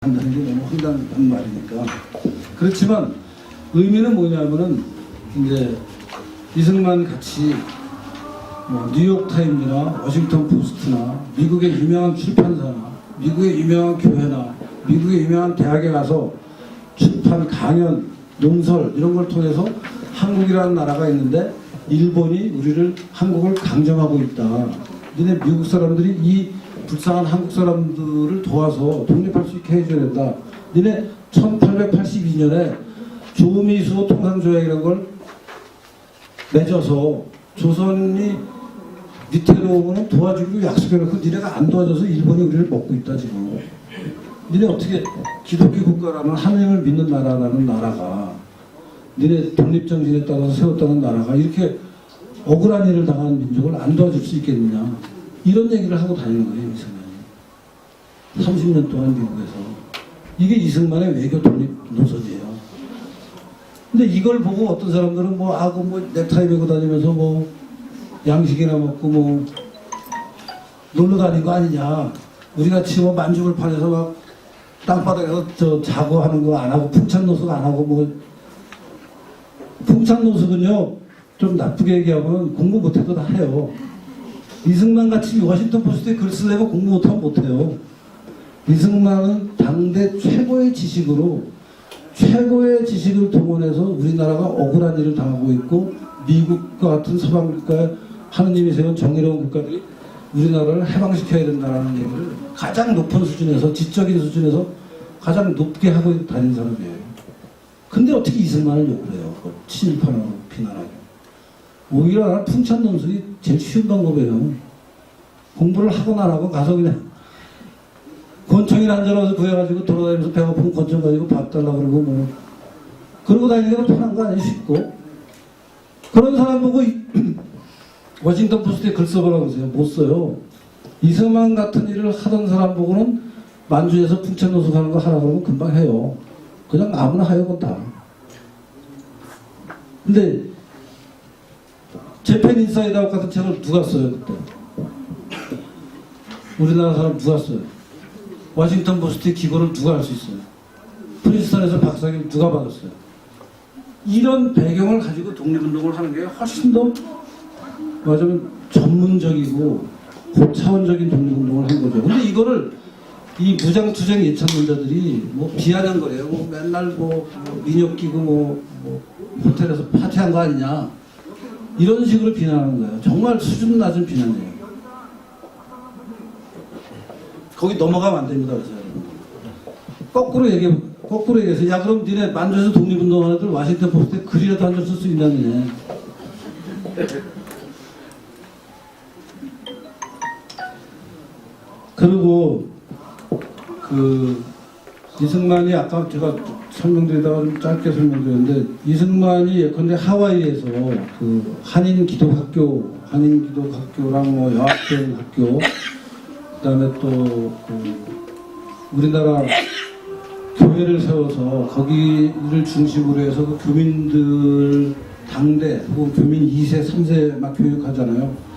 한다는 게 너무 황당한 말이니까. 그렇지만 의미는 뭐냐면은 이제 이승만 같이 뭐 뉴욕타임즈나 워싱턴 포스트나 미국의 유명한 출판사나 미국의 유명한 교회나 미국의 유명한 대학에 가서 출판 강연, 논설 이런 걸 통해서 한국이라는 나라가 있는데 일본이 한국을 강점하고 있다. 니네 미국 사람들이 이 불쌍한 한국 사람들을 도와서 독립할 수 있게 해줘야 된다. 니네 1882년에 조미수호 통상조약이라는 걸 맺어서 조선이 밑으로 오면 도와주기로 약속해놓고 니네가 안 도와줘서 일본이 우리를 먹고 있다 지금. 니네 어떻게 기독교 국가라는 하나님을 믿는 나라라는 나라가 니네 독립정신에 따라서 세웠다는 나라가 이렇게 억울한 일을 당하는 민족을 안 도와줄 수 있겠느냐 이런 얘기를 하고 다니는 거예요. 이승만이 30년 동안 미국에서. 이게 이승만의 외교 독립 노선이에요. 근데 이걸 보고 어떤 사람들은 넥타이 메고 다니면서 양식이나 먹고 놀러 다닌 거 아니냐. 우리같이 만주를 파내서 막 땅바닥에서 자고 하는 거 안 하고 풍찬노숙 안 하고 풍찬노숙은요 좀 나쁘게 얘기하면 공부 못해도 다 해요. 이승만 같이 워싱턴 포스트에 글 쓰려고 공부 못하면 못해요. 이승만은 당대 최고의 지식을 동원해서 우리나라가 억울한 일을 당하고 있고 미국과 같은 서방 국가에 하느님이 세운 정의로운 국가들이 우리나라를 해방시켜야 된다는 얘기를 가장 높은 수준에서 지적인 수준에서 가장 높게 하고 다닌 사람이에요. 근데 어떻게 이승만을 욕을 해요? 친일파라고 비난하고. 오히려 풍찬논술이 제일 쉬운 방법이에요. 공부를 하건 안 하고 가서 그냥 권총이나 한잔 구해가지고 돌아다니면서 배고프면 권총 가지고 밥 달라고 그러고 그러고 다니는 게 편한 거 아니에요? 쉽고. 그런 사람 보고 워싱턴 포스트에 글 써보라고 하세요. 못 써요. 이승만 같은 일을 하던 사람 보고는 만주에서 풍찬노숙하는 거 하라고 하면 금방 해요. 그냥 아무나 하요, 그건 다. 근데 재팬 인사이드아웃 같은 책을 누가 써요, 그때? 우리나라 사람 누가 써요? 워싱턴 포스트의 기고를 누가 할 수 있어요? 프린스턴에서 박사학위를 누가 받았어요? 이런 배경을 가지고 독립운동을 하는 게 훨씬 더 맞으면 전문적이고 고차원적인 독립운동을 한 거죠. 근데 이거를 이 무장투쟁 예찬론자들이 비아냥거려요. 맨날 민혁 끼고 호텔에서 파티한 거 아니냐. 이런 식으로 비난하는 거예요. 정말 수준 낮은 비난이에요. 거기 넘어가면 안 됩니다. 그래서 거꾸로 얘기해서 야 그럼 니네 만주에서 독립운동하는 애들 워싱턴 포스트에 글이라도 한 줄 쓸 수 있냐니. 그리고 이승만이 아까 제가 설명드리다가 좀 짧게 설명드렸는데 이승만이 예컨대 하와이에서 한인 기독학교랑 여학생 학교 그다음에 또 우리나라 교회를 세워서 거기를 중심으로 해서 교민들 당대 혹은 교민 2세, 3세 막 교육하잖아요.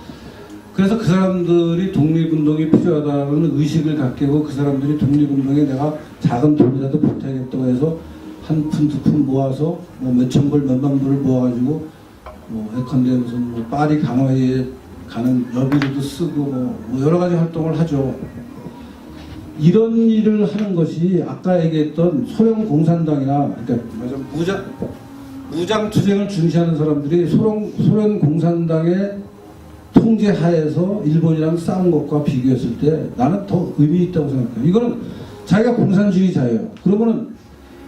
그래서 그 사람들이 독립운동이 필요하다는 의식을 갖게 하고 그 사람들이 독립운동에 내가 작은 돈이라도 보태야겠다고 해서 한 푼, 두 푼 모아서 몇천 불, 몇만 불을 모아가지고 예컨대 무슨 파리 강화에 가는 여비로도 쓰고 여러 가지 활동을 하죠. 이런 일을 하는 것이 아까 얘기했던 소련 공산당이나 그러니까 무장투쟁을 중시하는 사람들이 소련 공산당의 통제 하에서 일본이랑 싸운 것과 비교했을 때 나는 더 의미 있다고 생각해요. 이거는 자기가 공산주의자예요. 그러면은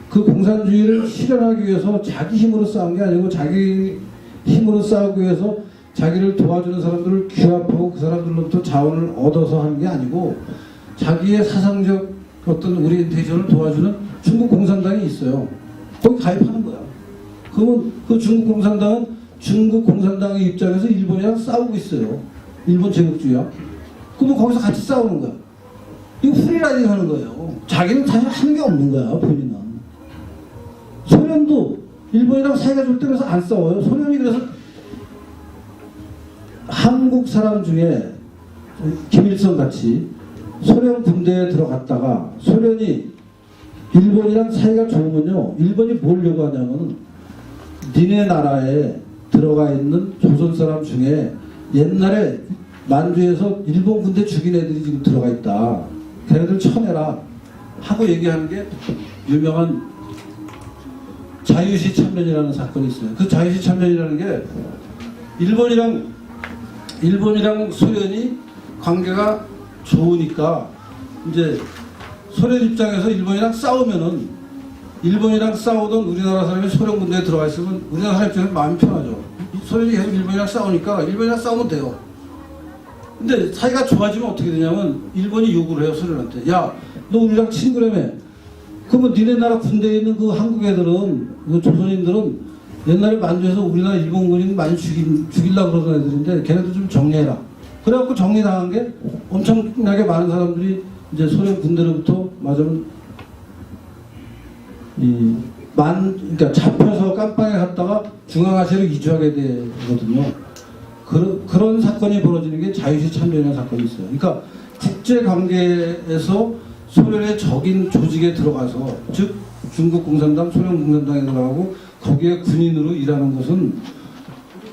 그 공산주의를 실현하기 위해서 자기 힘으로 싸운 게 아니고 자기 힘으로 싸우기 위해서 자기를 도와주는 사람들을 규합하고 그 사람들로부터 자원을 얻어서 하는 게 아니고 자기의 사상적 어떤 오리엔테이션을 도와주는 중국 공산당이 있어요. 거기 가입하는 거야. 그러면 그 중국 공산당의 입장에서 일본이랑 싸우고 있어요. 일본 제국주의야. 그러면 거기서 같이 싸우는 거야. 이거 프리라이딩 하는 거예요. 자기는 사실 하는 게 없는 거야, 본인은. 소련도 일본이랑 사이가 좋을 때면서 안 싸워요. 소련이 그래서 한국 사람 중에 김일성 같이 소련 군대에 들어갔다가 소련이 일본이랑 사이가 좋으면요, 일본이 뭘 요구하냐면 니네 나라에 들어가 있는 조선 사람 중에 옛날에 만주에서 일본 군대 죽인 애들이 지금 들어가 있다. 걔네들 쳐내라 하고 얘기하는 게 유명한 자유시 참전이라는 사건이 있어요. 그 자유시 참전이라는 게 일본이랑 소련이 관계가 좋으니까 이제 소련 입장에서 일본이랑 싸우던 우리나라 사람이 소련 군대에 들어가 있으면 우리나라 사람 입장에서 마음이 편하죠. 소련이 계속 일본이랑 싸우니까 일본이랑 싸우면 돼요. 근데 사이가 좋아지면 어떻게 되냐면 일본이 요구를 해요, 소련한테. 야, 너 우리랑 친구라며. 그러면 니네 나라 군대에 있는 그 한국 애들은, 그 조선인들은 옛날에 만주에서 우리나라 일본군인 많이 죽이려고 그러던 애들인데 걔네들 좀 정리해라. 그래갖고 정리당한 게 엄청나게 많은 사람들이 이제 소련 군대로부터 맞으면 그러니까 잡혀서 깜빵에 갔다가 중앙아시아로 이주하게 되거든요. 그런 사건이 벌어지는 게 자유시 참전이라는 사건이 있어요. 그러니까 국제관계에서 소련의 적인 조직에 들어가서, 즉 중국 공산당, 소련 공산당에 들어가고 거기에 군인으로 일하는 것은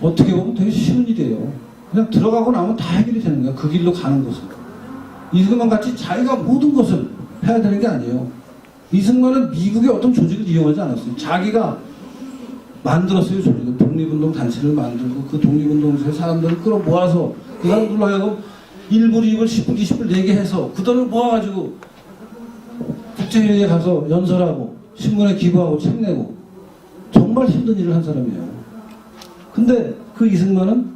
어떻게 보면 되게 쉬운 일이에요. 그냥 들어가고 나면 다 해결이 되는 거야. 그 길로 가는 것은. 이승만 같이 자기가 모든 것을 해야 되는 게 아니에요. 이승만은 미국의 어떤 조직을 이용하지 않았어요. 자기가 만들었어요. 조직을. 독립운동 단체를 만들고 그 독립운동소에 사람들을 끌어모아서 그 사람들로 하여금 1불, 2불, 10불, 20불 내게 해서 그 돈을 모아가지고 국제회의에 가서 연설하고 신문에 기부하고 책 내고 정말 힘든 일을 한 사람이에요. 근데 그 이승만은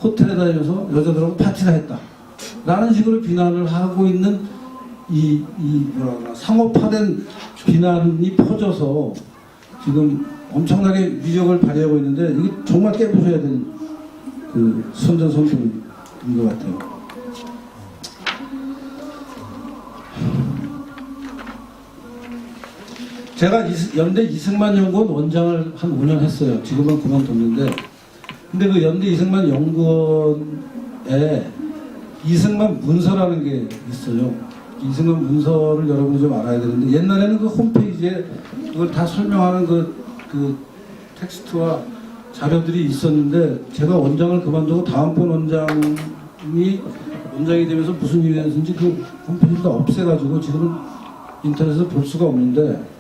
호텔에 다니면서 여자들하고 파티를 했다 라는 식으로 비난을 하고 있는 상업화된 비난이 퍼져서 지금 엄청나게 위력을 발휘하고 있는데 이게 정말 깨부숴야 될 그 선전성술인 것 같아요. 제가 연대 이승만 연구원 원장을 한 5년 했어요. 지금은 그만뒀는데, 근데 그 연대 이승만 연구원에 이승만 문서라는 게 있어요. 이승만 문서를 여러분이 좀 알아야 되는데, 옛날에는 그 홈페이지에 그걸 다 설명하는 그 텍스트와 자료들이 있었는데, 제가 원장을 그만두고 다음번 원장이 되면서 무슨 일이 있었는지 그 홈페이지를 다 없애가지고 지금은 인터넷에서 볼 수가 없는데,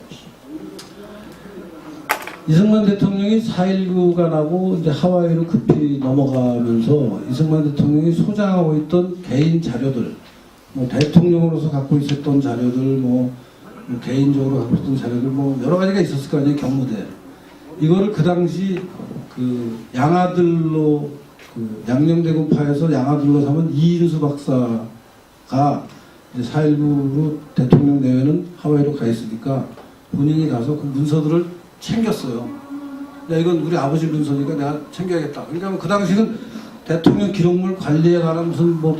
이승만 대통령이 4.19가 나고 이제 하와이로 급히 넘어가면서 이승만 대통령이 소장하고 있던 개인 자료들, 뭐 대통령으로서 갖고 있었던 자료들, 뭐 개인적으로 갖고 있던 자료들, 뭐 여러 가지가 있었을 거 아니에요. 경무대. 이거를 그 당시 그 양아들로, 그 양녕대군파에서 양아들로 삼은 이인수 박사가 이제 4.19로 대통령 내외는 하와이로 가 있으니까 본인이 가서 그 문서들을 챙겼어요. 야, 이건 우리 아버지 문서니까 내가 챙겨야겠다. 그러니까 그 당시는 대통령 기록물 관리에 관한 무슨 뭐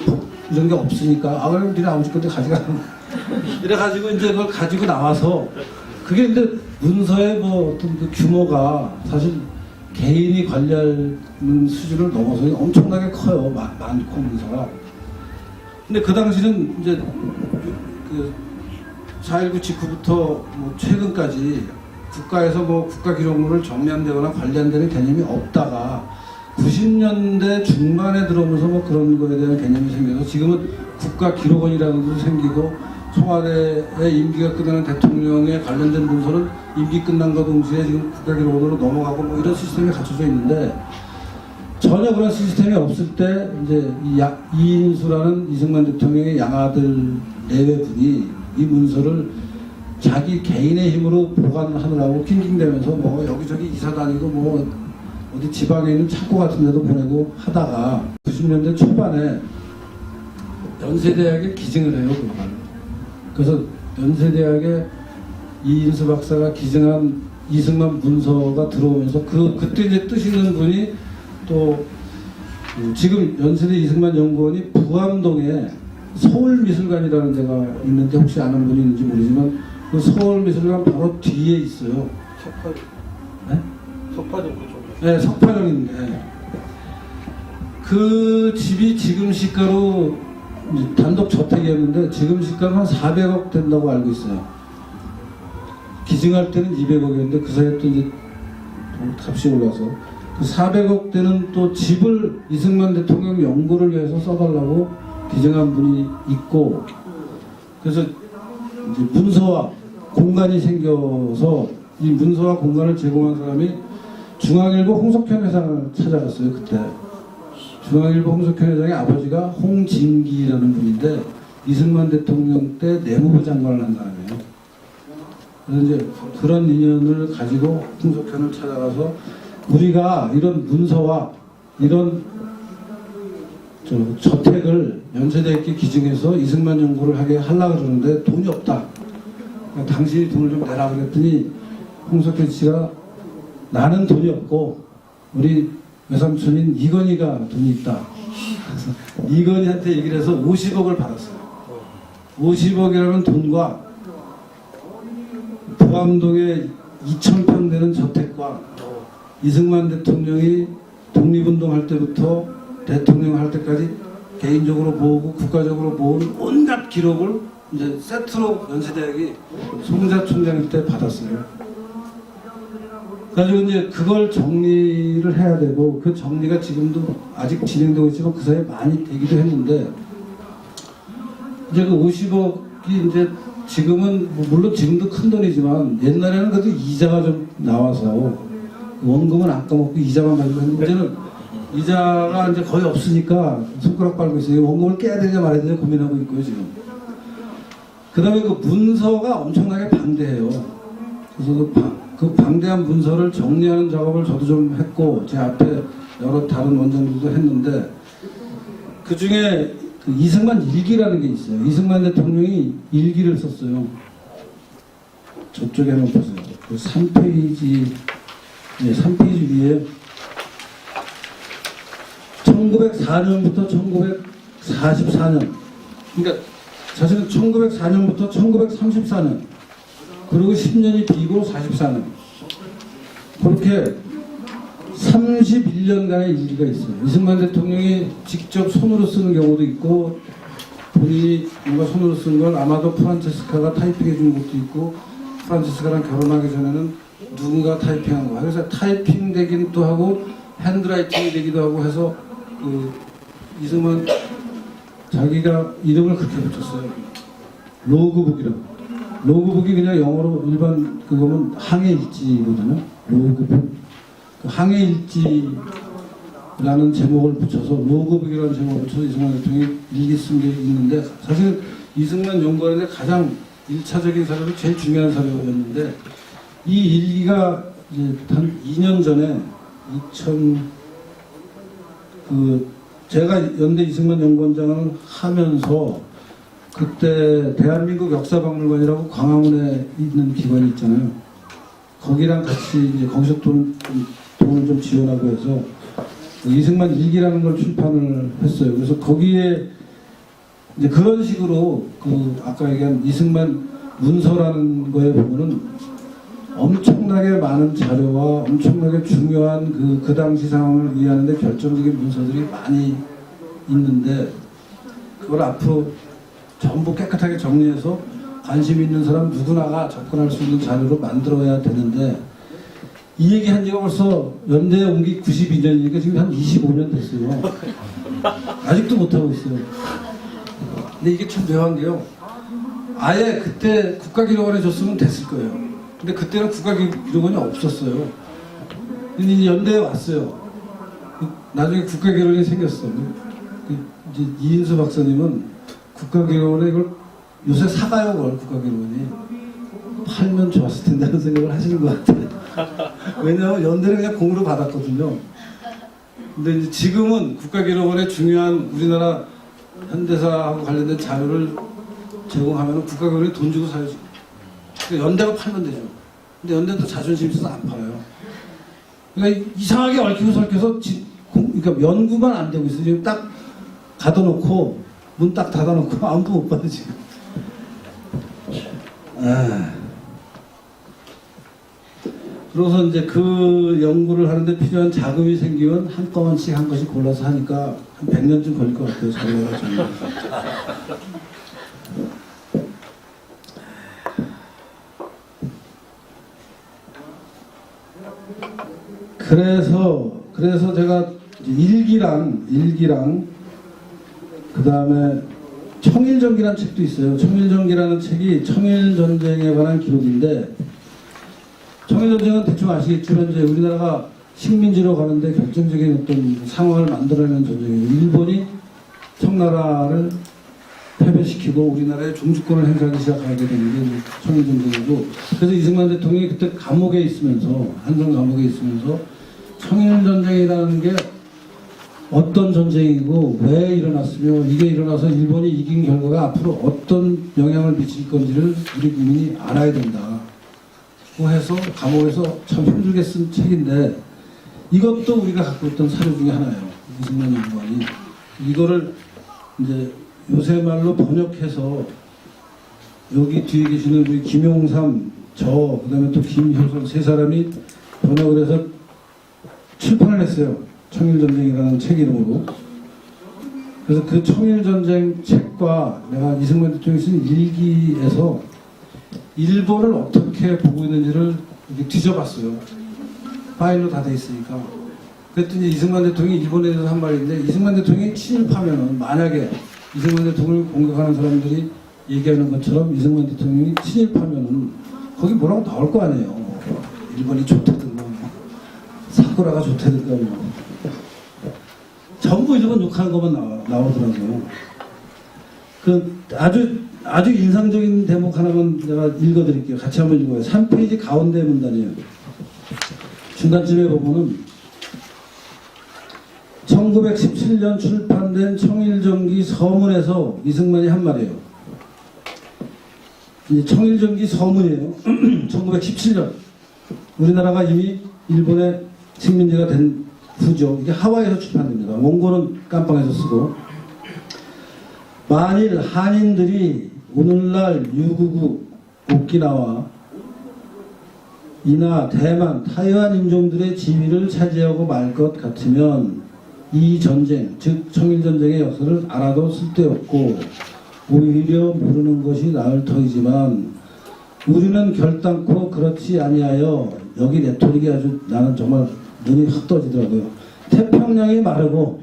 이런 게 없으니까, 아, 그럼 니네 아버지 건데 가져가는 이래가지고 이제 그걸 가지고 나와서, 그게 근데 문서의 뭐 어떤 그 규모가 사실 개인이 관리하는 수준을 넘어서 엄청나게 커요. 많고 문서가. 근데 그 당시는 이제 그 4.19 직후부터 뭐 최근까지 국가에서 뭐 국가기록물을 정리한다거나 관리한다는 개념이 없다가 90년대 중반에 들어오면서 뭐 그런 거에 대한 개념이 생겨서 지금은 국가기록원이라는 것도 생기고, 청와대의 임기가 끝나는 대통령에 관련된 문서는 임기 끝난과 동시에 지금 국가기록원으로 넘어가고 뭐 이런 시스템이 갖춰져 있는데, 전혀 그런 시스템이 없을 때 이제 이인수라는 이승만 대통령의 양아들 내외분이 이 문서를 자기 개인의 힘으로 보관하느라고 낑낑대면서 뭐 여기저기 이사 다니고 뭐 어디 지방에 있는 창고 같은 데도 보내고 하다가 90년대 초반에 연세대학에 기증을 해요. 그래서 연세대학에 이인수 박사가 기증한 이승만 문서가 들어오면서 그때 이제 뜻 있는 분이 또 지금 연세대 이승만 연구원이 부암동에 서울미술관이라는 데가 있는데 혹시 아는 분이 있는지 모르지만 그 서울미술관 바로 뒤에 있어요. 석파동 그쪽에. 네, 석파동인데 그 집이 지금 시가로 단독 저택이었는데 지금 시가는 한 400억 된다고 알고 있어요. 기증할 때는 200억이었는데 그 사이에 또 이제 값이 올라서 그 400억 대는 또 집을 이승만 대통령 연구를 위해서 써달라고 기증한 분이 있고, 그래서 이제 문서와 공간이 생겨서 이 문서와 공간을 제공한 사람이 중앙일보 홍석현 회장을 찾아갔어요. 그때 중앙일보 홍석현 회장의 아버지가 홍진기라는 분인데 이승만 대통령 때 내무부 장관을 한 사람이에요. 그래서 이제 그런 인연을 가지고 홍석현을 찾아가서 우리가 이런 문서와 이런 저택을 연세대학교 기증해서 이승만 연구를 하게 하려고 그러는데 돈이 없다. 그러니까 당신이 돈을 좀 내라 그랬더니 홍석현 씨가 나는 돈이 없고 우리 외삼촌인 이건희가 돈이 있다. 그래서 이건희한테 얘기를 해서 50억을 받았어요. 50억이라는 돈과 보암동에 2,000평 되는 저택과 이승만 대통령이 독립운동할 때부터 대통령 할 때까지 개인적으로 모으고 국가적으로 모은 온갖 기록을 이제 세트로 연세대학이 송자 총장일 때 받았어요. 그래가지고 이제 그걸 정리를 해야 되고 그 정리가 지금도 아직 진행되고 있지만 그 사이에 많이 되기도 했는데 이제 그 50억이 이제 지금은 물론 지금도 큰 돈이지만 옛날에는 그래도 이자가 좀 나와서 원금은 안 까먹고 이자만 가지고 했는데 이제는 이자가 이제 거의 없으니까 손가락 빨고 있어요. 원금을 깨야 되냐 말아야 되냐 고민하고 있고요 지금. 그 다음에 그 문서가 엄청나게 방대해요. 그래서 그 방대한 문서를 정리하는 작업을 저도 좀 했고 제 앞에 여러 다른 원장들도 했는데 그 중에 그 이승만 일기라는 게 있어요. 이승만 대통령이 일기를 썼어요. 저쪽에 한번 보세요. 그 3페이지, 네, 3페이지 위에 1904년부터 1944년, 그러니까 사실은 1904년부터 1934년, 그리고 10년이 비고 44년, 그렇게 31년간의 일기가 있어요. 이승만 대통령이 직접 손으로 쓰는 경우도 있고 본인이 뭔가 손으로 쓴 걸 아마도 프란체스카가 타이핑해 준 것도 있고 프란체스카랑 결혼하기 전에는 누군가 타이핑한 거야. 그래서 타이핑 되기도 하고 핸드라이팅이 되기도 하고 해서 그 이승만 자기가 이름을 그렇게 붙였어요. 로그북이라고. 로그북이 그냥 영어로 일반 그거면 항해일지거든요. 로그북. 그 항해일지라는 제목을 붙여서 로그북이라는 제목을 붙여서 이승만 대통령이 일기 쓴 게 있는데 사실 이승만 연구하는데 가장 1차적인 사료로 제일 중요한 사료였는데 이 일기가 이제 한 2년 전에 제가 연대 이승만 연구원장을 하면서 그때 대한민국 역사박물관이라고 광화문에 있는 기관이 있잖아요. 거기랑 같이 이제 거기서 돈을 좀 지원하고 해서 이승만 일기라는 걸 출판을 했어요. 그래서 거기에 이제 그런 식으로 그 아까 얘기한 이승만 문서라는 거에 보면은 엄청나게 많은 자료와 엄청나게 중요한 그 당시 상황을 이해하는데 결정적인 문서들이 많이 있는데 그걸 앞으로 전부 깨끗하게 정리해서 관심 있는 사람 누구나가 접근할 수 있는 자료로 만들어야 되는데 이 얘기 한 지가 벌써 연대에 온 게 92년이니까 지금 한 25년 됐어요. 아직도 못하고 있어요. 근데 이게 참 묘한 게요. 아예 그때 국가기록원에 줬으면 됐을 거예요. 근데 그때는 국가기록원이 없었어요. 근데 이제 연대에 왔어요. 나중에 국가기록원이 생겼어. 이제 이인수 박사님은 국가기록원에 이걸 요새 사가요, 그걸 국가기록원이. 팔면 좋았을 텐데 하는 생각을 하시는 것 같아요. 왜냐하면 연대는 그냥 공으로 받았거든요. 근데 이제 지금은 국가기록원에 중요한 우리나라 현대사하고 관련된 자료를 제공하면 국가기록원이 돈 주고 사야지. 그러니까 연대가 팔면 되죠. 근데 연대도 자존심 있어서 안 팔아요. 그러니까 이상하게 얽히고 설켜서 그러니까 연구만 안 되고 있어요. 지금 딱 가둬놓고 문 딱 닫아놓고 아무도 못 받아 지금. 그래서 이제 그 연구를 하는데 필요한 자금이 생기면 한꺼번씩 한 것씩 골라서 하니까 한 100년쯤 걸릴 것 같아요. 자료가 정말. 그래서 제가 일기랑 그 다음에 청일전기라는 책도 있어요. 청일전기라는 책이 청일전쟁에 관한 기록인데, 청일전쟁은 대충 아시겠지만 이제 우리나라가 식민지로 가는데 결정적인 어떤 상황을 만들어내는 전쟁이에요. 일본이 청나라를 패배시키고 우리나라의 종주권을 행사하기 시작하게 되는 게 청일전쟁이고, 그래서 이승만 대통령이 그때 감옥에 있으면서, 한성 감옥에 있으면서 청일전쟁이라는 게 어떤 전쟁이고 왜 일어났으며 이게 일어나서 일본이 이긴 결과가 앞으로 어떤 영향을 미칠 건지를 우리 국민이 알아야 된다. 고 해서 감옥에서 참 힘들게 쓴 책인데, 이것도 우리가 갖고 있던 사료 중에 하나예요. 이승만 연구원이 이거를 이제 요새 말로 번역해서 여기 뒤에 계시는 우리 김용삼, 저, 그다음에 또 김효선 세 사람이 번역을 해서 출판을 했어요. 청일전쟁이라는 책 이름으로. 그래서 그 청일전쟁 책과 내가 이승만 대통령이 쓴 일기에서 일본을 어떻게 보고 있는지를 이렇게 뒤져봤어요. 파일로 다 돼 있으니까. 그랬더니 이승만 대통령이 일본에 대해서 한 말인데, 이승만 대통령이 친일파면은, 만약에 이승만 대통령을 공격하는 사람들이 얘기하는 것처럼 이승만 대통령이 친일파면은 거기 뭐라고 나올 거 아니에요. 일본이 좋다든가, 사쿠라가 좋다든가, 전부 일본 욕하는 것만 나오더라고요. 그 아주 인상적인 대목 하나만 제가 읽어드릴게요. 같이 한번 읽어요. 3페이지 가운데 문단이에요. 중간쯤에 보면은 1917년 출판된 청일전기 서문에서 이승만이 한 말이에요. 청일전기 서문이에요. 1917년 우리나라가 이미 일본의 식민지가 된 후죠. 이게 하와이에서 출판됩니다. 원고는 깜빵에서 쓰고, 만일 한인들이 오늘날 유구국, 오키나와 이나 대만, 타이완 인종들의 지위를 차지하고 말 것 같으면 이 전쟁, 즉 청일전쟁의 역사를 알아도 쓸데없고 오히려 모르는 것이 나을 터이지만, 우리는 결단코 그렇지 아니하여, 여기 레토릭이 아주 나는 정말 눈이 확 떠지더라고요. 태평양이 마르고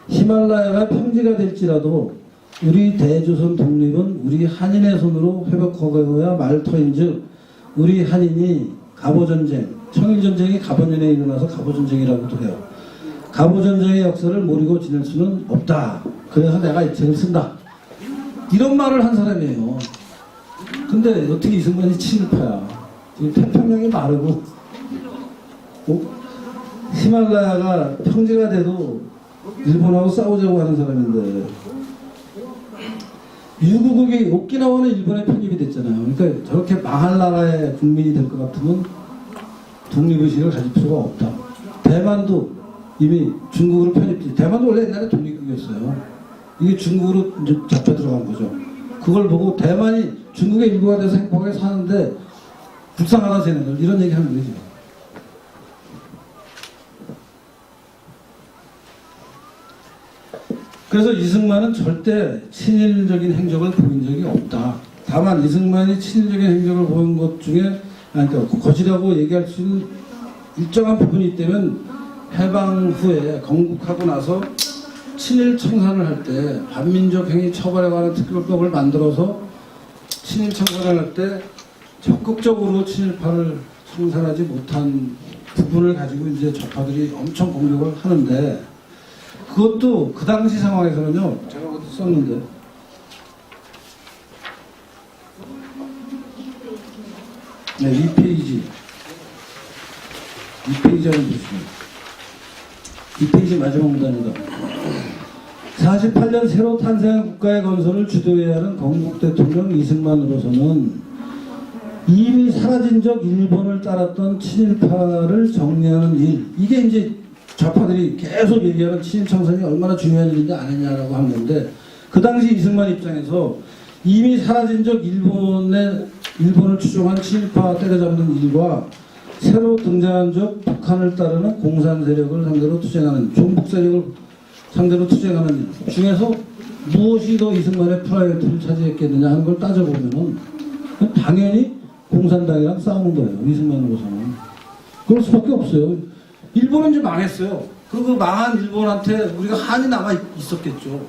히말라야가 평지가 될지라도 우리 대조선 독립은 우리 한인의 손으로 회복하고야 말 터인즉, 우리 한인이 갑오전쟁, 청일전쟁이 갑오년에 일어나서 갑오전쟁이라고도 해요. 갑오전쟁의 역사를 모르고 지낼 수는 없다. 그래서 내가 이 책을 쓴다. 이런 말을 한 사람이에요. 근데 어떻게 이승만이 친일파야. 지금 태평양이 마르고 히말라야가 평지가 돼도 일본하고 싸우자고 하는 사람인데, 유구국이 오키나와는 일본에 편입이 됐잖아요. 그러니까 저렇게 망할 나라의 국민이 될 것 같으면 독립의식을 가질 필요가 없다. 대만도 이미 중국으로 편입돼. 대만도 원래 옛날에 독립국이었어요. 이게 중국으로 이제 잡혀 들어간 거죠. 그걸 보고 대만이 중국의 일부가 돼서 행복하게 사는데 불쌍하다 쟤네들, 이런 얘기 하는 거죠. 그래서 이승만은 절대 친일적인 행적을 보인 적이 없다. 다만 이승만이 친일적인 행적을 보인 것 중에, 그러니까 거짓이라고 얘기할 수 있는 일정한 부분이 있다면, 해방 후에 건국하고 나서 친일 청산을 할 때 반민족 행위 처벌에 관한 특별법을 만들어서 친일 청산을 할 때 적극적으로 친일파를 청산하지 못한 부분을 가지고 이제 좌파들이 엄청 공격을 하는데, 그것도 그 당시 상황에서는요, 제가 어디 썼는데, 네, 2페이지 한번 보시면, 2페이지 마지막 문단입니다. 48년 새로 탄생한 국가의 건설을 주도해야 하는 건국 대통령 이승만으로서는 이미 사라진 적 일본을 따랐던 친일파를 정리하는 일, 이게 이제 좌파들이 계속 얘기하는 친일청산이 얼마나 중요한 일인지 아느냐라고 한 건데, 그 당시 이승만 입장에서 이미 사라진 적 일본을 추종한 친일파 때려잡는 일과 새로 등장한 적 북한을 따르는 공산 세력을 상대로 투쟁하는, 종북 세력을 상대로 투쟁하는 일 중에서 무엇이 더 이승만의 프라이어티를 차지했겠느냐 하는 걸 따져보면은 당연히 공산당이랑 싸우는 거예요. 이승만으로서는. 그럴 수밖에 없어요. 일본은 이제 망했어요. 그 망한 일본한테 우리가 한이 남아 있었겠죠.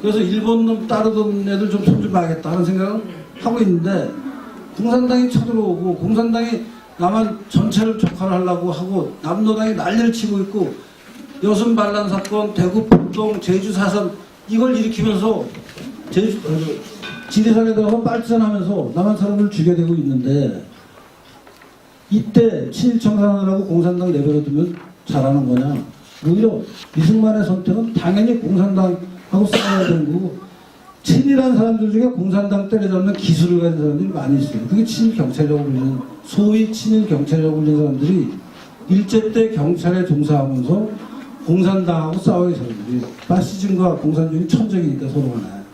그래서 일본 놈 따르던 애들 좀 손 좀 봐야겠다 하는 생각을 하고 있는데, 공산당이 쳐들어오고 공산당이 남한 전체를 적화하려고 하고 남노당이 난리를 치고 있고, 여순 반란 사건, 대구 폭동, 제주 사선 이걸 일으키면서 지리산에 들어가서 빨치산하면서 남한 사람을 죽여대고 있는데, 이때 친일청산하느라고 공산당 내버려두면 잘하는 거냐? 오히려 이승만의 선택은 당연히 공산당하고 싸워야 되는 거고, 친일한 사람들 중에 공산당 때려잡는 기술을 가진 사람들이 많이 있어요. 그게 친일경찰이라고 불리는, 소위 친일경찰이라고 불리는 사람들이 일제 때 경찰에 종사하면서 공산당하고 싸워야 사람들이, 파시즘과 공산주의 천적이니까 서로 간에.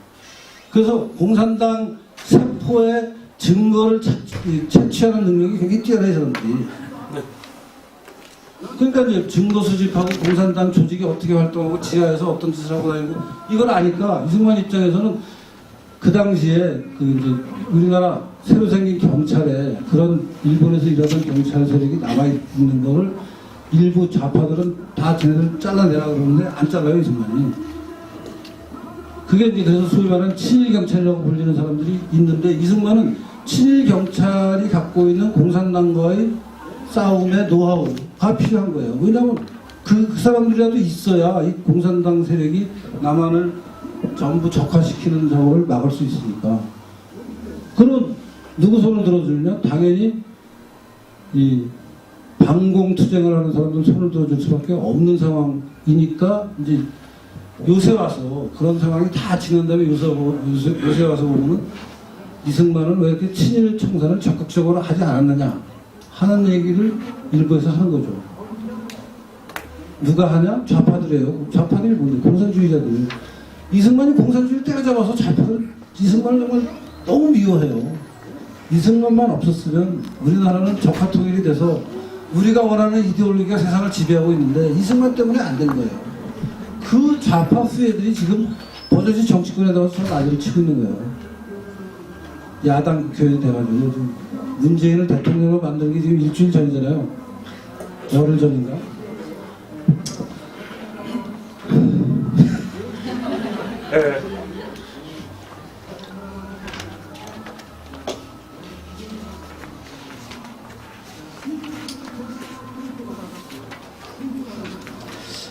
그래서 공산당 세포의 증거를 채취하는 능력이 굉장히 뛰어나요, 사람들이. 그러니까 이제 증거 수집하고 공산당 조직이 어떻게 활동하고 지하에서 어떤 짓을 하고 다니고 이걸 아니까 이승만 입장에서는 그 당시에 그 이제 우리나라 새로 생긴 경찰에 그런 일본에서 일하던 경찰 세력이 남아있는 거를 일부 좌파들은 다 쟤네들 잘라내라 그러는데 안 잘라요, 이승만이. 그게 이제 그래서 소위 말하는 친일경찰이라고 불리는 사람들이 있는데, 이승만은 친일경찰이 갖고 있는 공산당과의 싸움의 노하우가 필요한 거예요. 왜냐하면 그 사람들이라도 있어야 이 공산당 세력이 남한을 전부 적화시키는 작업을 막을 수 있으니까. 그럼 누구 손을 들어주느냐? 당연히 이 반공투쟁을 하는 사람들 손을 들어줄 수밖에 없는 상황이니까, 이제 요새 와서 그런 상황이 다 지난 다음에 요새 와서 보면은 이승만은 왜 이렇게 친일 청산을 적극적으로 하지 않았느냐 하는 얘기를 일부에서 하는 거죠. 누가 하냐? 좌파들이에요. 좌파들이 뭔데? 공산주의자들. 이승만이 공산주의를 때려잡아서 좌파들, 이승만을 정말 너무 미워해요. 이승만만 없었으면 우리나라는 적화통일이 돼서 우리가 원하는 이데올로기가 세상을 지배하고 있는데, 이승만 때문에 안 된 거예요. 그 좌파 후예들이 지금 버젓이 정치권에 나와서 난리를 치고 있는 거예요. 야당 국회의원이 돼가지고 지금 문재인을 대통령으로 만든 게 지금 일주일 전이잖아요. 열흘 전인가? 네.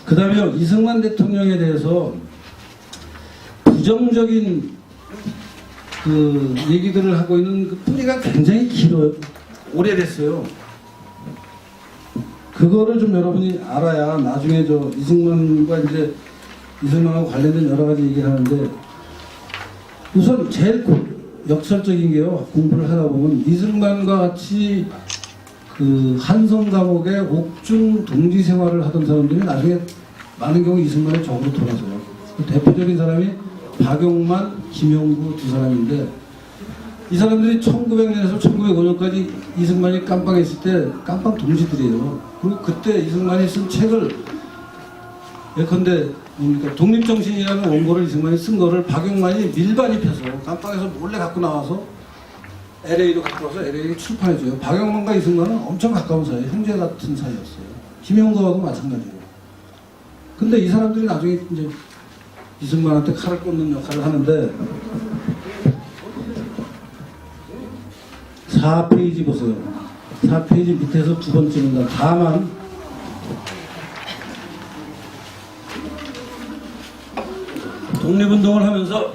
그 다음에 이승만 대통령에 대해서 부정적인 그 얘기들을 하고 있는 그 뿌리가 굉장히 길어요. 오래됐어요. 그거를 좀 여러분이 알아야 나중에 저 이승만하고 관련된 여러 가지 얘기를 하는데, 우선 제일 역설적인 게요, 공부를 하다 보면 이승만과 같이 그 한성 감옥에 옥중 동지 생활을 하던 사람들이 나중에 많은 경우 이승만의 적으로 돌아서요. 그 대표적인 사람이 박용만, 김영구 두 사람인데, 이 사람들이 1900년에서 1905년까지 이승만이 깜빵에 있을 때 깜빵 동지들이에요. 그리고 그때 이승만이 쓴 책을, 예컨대 뭡니까, 독립정신이라는 원고를 이승만이 쓴 거를 박용만이 밀반입해서 깜빵에서 몰래 갖고 나와서 LA로 갖고 와서 LA에 출판해줘요. 박용만과 이승만은 엄청 가까운 사이, 형제 같은 사이였어요. 김영구하고 마찬가지로. 근데 이 사람들이 나중에 이제 이승만한테 칼을 꽂는 역할을 하는데, 4페이지 보세요. 4페이지 밑에서 두 번째입니다. 다만 독립운동을 하면서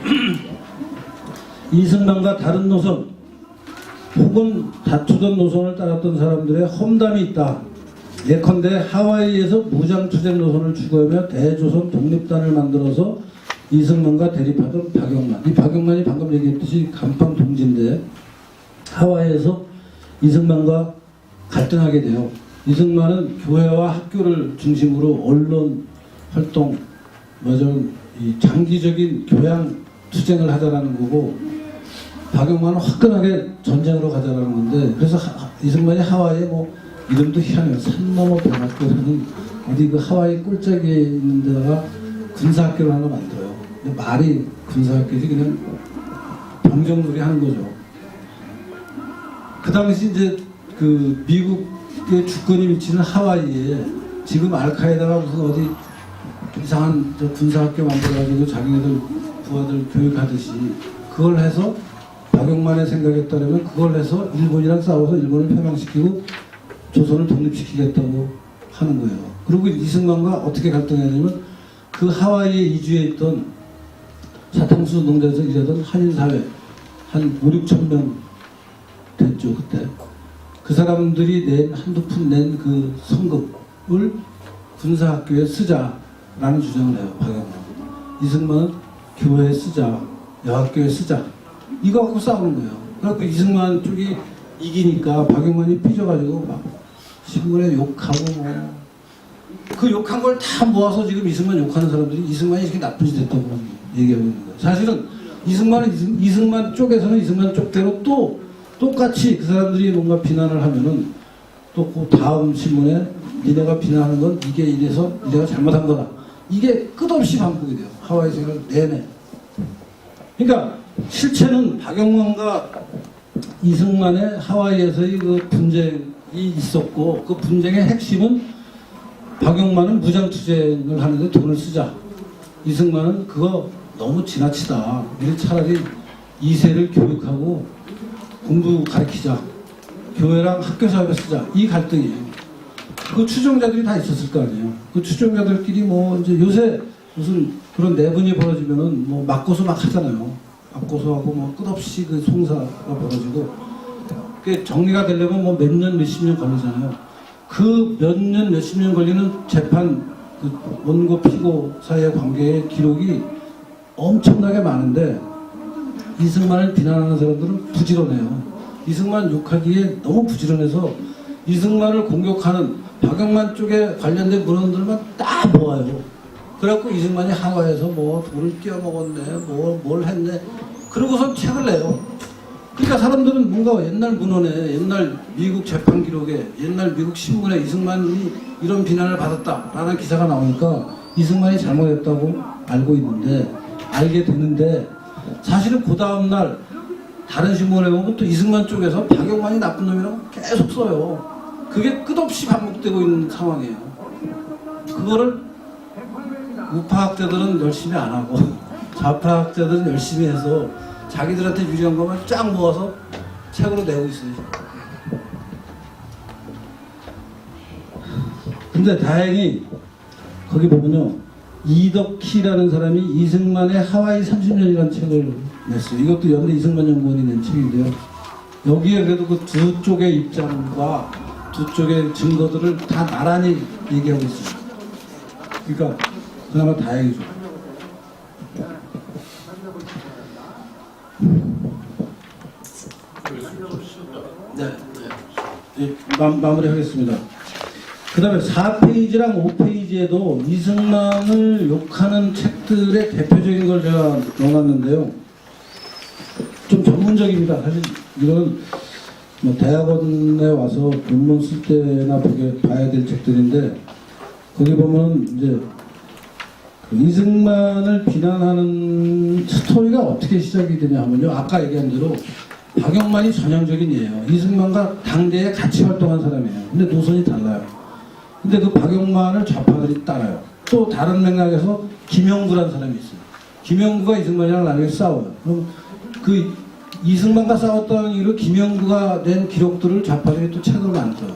이승만과 다른 노선 혹은 다투던 노선을 따랐던 사람들의 험담이 있다. 예컨대 하와이에서 무장투쟁 노선을 추구하며 대조선 독립단을 만들어서 이승만과 대립하던 박용만. 이 박용만이 방금 얘기했듯이 간판 동지인데 하와이에서 이승만과 갈등하게 돼요. 이승만은 교회와 학교를 중심으로 언론 활동, 이 장기적인 교양 투쟁을 하자라는 거고, 박용만은 화끈하게 전쟁으로 가자라는 건데, 그래서 이승만이 하와이에 이름도 희한해요. 산 넘어 병학교라는 어디 그 하와이 꼴짝이에 있는 데다가 군사학교를 하나 만들어요. 근데 말이 군사학교지 그냥 병정놀이 하는 거죠. 그 당시 이제 그 미국의 주권이 미치는 하와이에 지금 알카에다가 무슨 어디 이상한 저 군사학교 만들어가지고 자기네들 부하들 교육하듯이 그걸 해서 박용만의 생각에 따르면 그걸 해서 일본이랑 싸워서 일본을 패망시키고 조선을 독립시키겠다고 하는 거예요. 그리고 이승만과 어떻게 갈등했냐면 그 하와이에 이주해 있던 사탕수 농장에서 일하던 한인사회 한 5, 6천 명 됐죠 그때. 그 사람들이 낸 한두 푼 낸 그 성금을 군사학교에 쓰자라는 주장을 해요. 박영만. 이승만은 교회에 쓰자, 여학교에 쓰자. 이거 갖고 싸우는 거예요. 그래갖고 이승만 쪽이 이기니까 박영만이 삐져가지고 막 신문에 욕하고 뭐. 그 욕한 걸 다 모아서 지금 이승만 욕하는 사람들이 이승만이 이렇게 나쁜 짓 했다고 얘기하고 있는 거예요. 사실은 이승만 쪽에서는 이승만 쪽대로 또 똑같이 그 사람들이 뭔가 비난을 하면은 또 그 다음 신문에 니네가 비난하는 건 이게 이래서 니네가 잘못한 거다. 이게 끝없이 반복이 돼요. 하와이 생활 내내. 그러니까 실체는 박영만과 이승만의 하와이에서의 그 분쟁이 있었고 그 분쟁의 핵심은 박용만은 무장투쟁을 하는데 돈을 쓰자. 이승만은 그거 너무 지나치다. 우리 차라리 2세를 교육하고 공부 가르치자. 교회랑 학교 사업에 쓰자. 이 갈등이에요. 그 추종자들이 다 있었을 거 아니에요. 그 추종자들끼리 뭐 이제 요새 무슨 그런 내분이 벌어지면은 뭐 맞고서 막 하잖아요. 맞고서 하고 뭐 끝없이 그 송사가 벌어지고 그게 정리가 되려면 뭐 몇 년, 몇십 년 걸리잖아요. 그 몇 년, 몇십 년 걸리는 재판, 그 원고, 피고 사이의 관계의 기록이 엄청나게 많은데 이승만을 비난하는 사람들은 부지런해요. 이승만 욕하기에 너무 부지런해서 이승만을 공격하는 박영만 쪽에 관련된 문헌들만 딱 모아요. 그래갖고 이승만이 하와이에서 뭐 돈을 띄어먹었네, 뭘 했네. 그러고선 책을 내요. 그러니까 사람들은 뭔가 옛날 문헌에, 옛날 미국 재판 기록에, 옛날 미국 신문에 이승만이 이런 비난을 받았다라는 기사가 나오니까 이승만이 잘못했다고 알게 되는데 사실은 그 다음날 다른 신문에 보면 또 이승만 쪽에서 박영만이 나쁜 놈이라고 계속 써요. 그게 끝없이 반복되고 있는 상황이에요. 그거를 우파학자들은 열심히 안 하고 좌파학자들은 열심히 해서 자기들한테 유리한 것만 쫙 모아서 책으로 내고 있어요. 근데 다행히 거기 보면요. 이덕희라는 사람이 이승만의 하와이 30년이라는 책을 냈어요. 이것도 연대 이승만 연구원이 낸 책인데요. 여기에 그래도 그 두 쪽의 입장과 두 쪽의 증거들을 다 나란히 얘기하고 있어요. 그러니까 그나마 다행이죠. 네. 마무리하겠습니다. 그 다음에 4페이지랑 5페이지에도 이승만을 욕하는 책들의 대표적인 걸 제가 넣어놨는데요. 좀 전문적입니다. 사실 이거는 뭐 대학원에 와서 논문 쓸 때나 봐야 될 책들인데 거기 보면 이제 이승만을 비난하는 스토리가 어떻게 시작이 되냐 하면요. 아까 얘기한 대로 박영만이 전형적인 예예요. 이승만과 당대에 같이 활동한 사람이에요. 근데 노선이 달라요. 근데 그 박영만을 좌파들이 따라요. 또 다른 맥락에서 김영구라는 사람이 있어요. 김영구가 이승만이랑 나중에 싸워요. 그럼 그 이승만과 싸웠다는 이유로 김영구가 낸 기록들을 좌파들이 또 책으로 만들어요.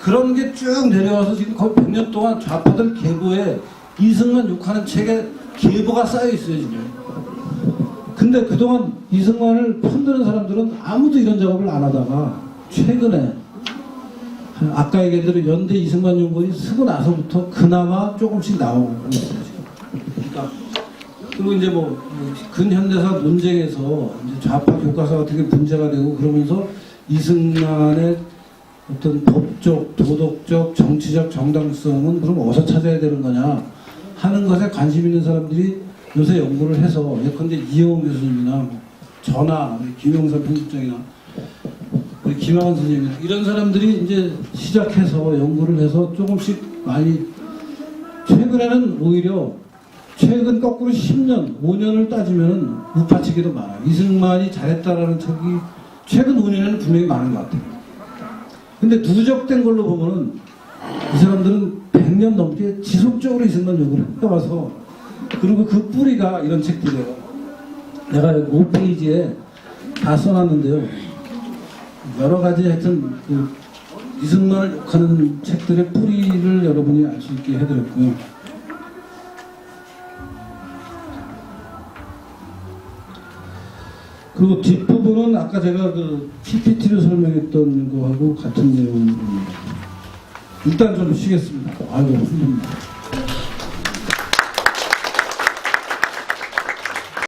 그런 게 쭉 내려와서 지금 거의 100년 동안 좌파들 계보에 이승만 욕하는 책에 계보가 쌓여 있어요, 지금. 근데 그동안 이승만을 편드는 사람들은 아무도 이런 작업을 안 하다가 최근에 아까 얘기한 대로 연대 이승만 연구원이 쓰고 나서부터 그나마 조금씩 나오고 있어요, 지금. 그러니까 그리고 이제 뭐 근현대사 논쟁에서 이제 좌파 교과서 같은 게 문제가 되고 그러면서 이승만의 어떤 법적, 도덕적, 정치적 정당성은 그럼 어디서 찾아야 되는 거냐 하는 것에 관심 있는 사람들이 요새 연구를 해서 예컨대 이영호 교수님이나 전하, 김영삼 편집장이나 우리 김하원 선생님이나 이런 사람들이 이제 시작해서 연구를 해서 조금씩 많이 최근에는 오히려 최근 거꾸로 10년, 5년을 따지면 우파 측에도 많아요. 이승만이 잘했다라는 책이 최근 5년에는 분명히 많은 것 같아요. 근데 누적된 걸로 보면은 이 사람들은 100년 넘게 지속적으로 이승만 욕을 해와서, 그리고 그 뿌리가 이런 책들이에요. 내가 5페이지에 다 써놨는데요. 여러 가지 하여튼 그 이승만을 욕하는 책들의 뿌리를 여러분이 알 수 있게 해드렸고요. 그리고 뒷부분은 아까 제가 그 PPT로 설명했던 거하고 같은 내용입니다. 일단 좀 쉬겠습니다. 아이고, 힘듭니다.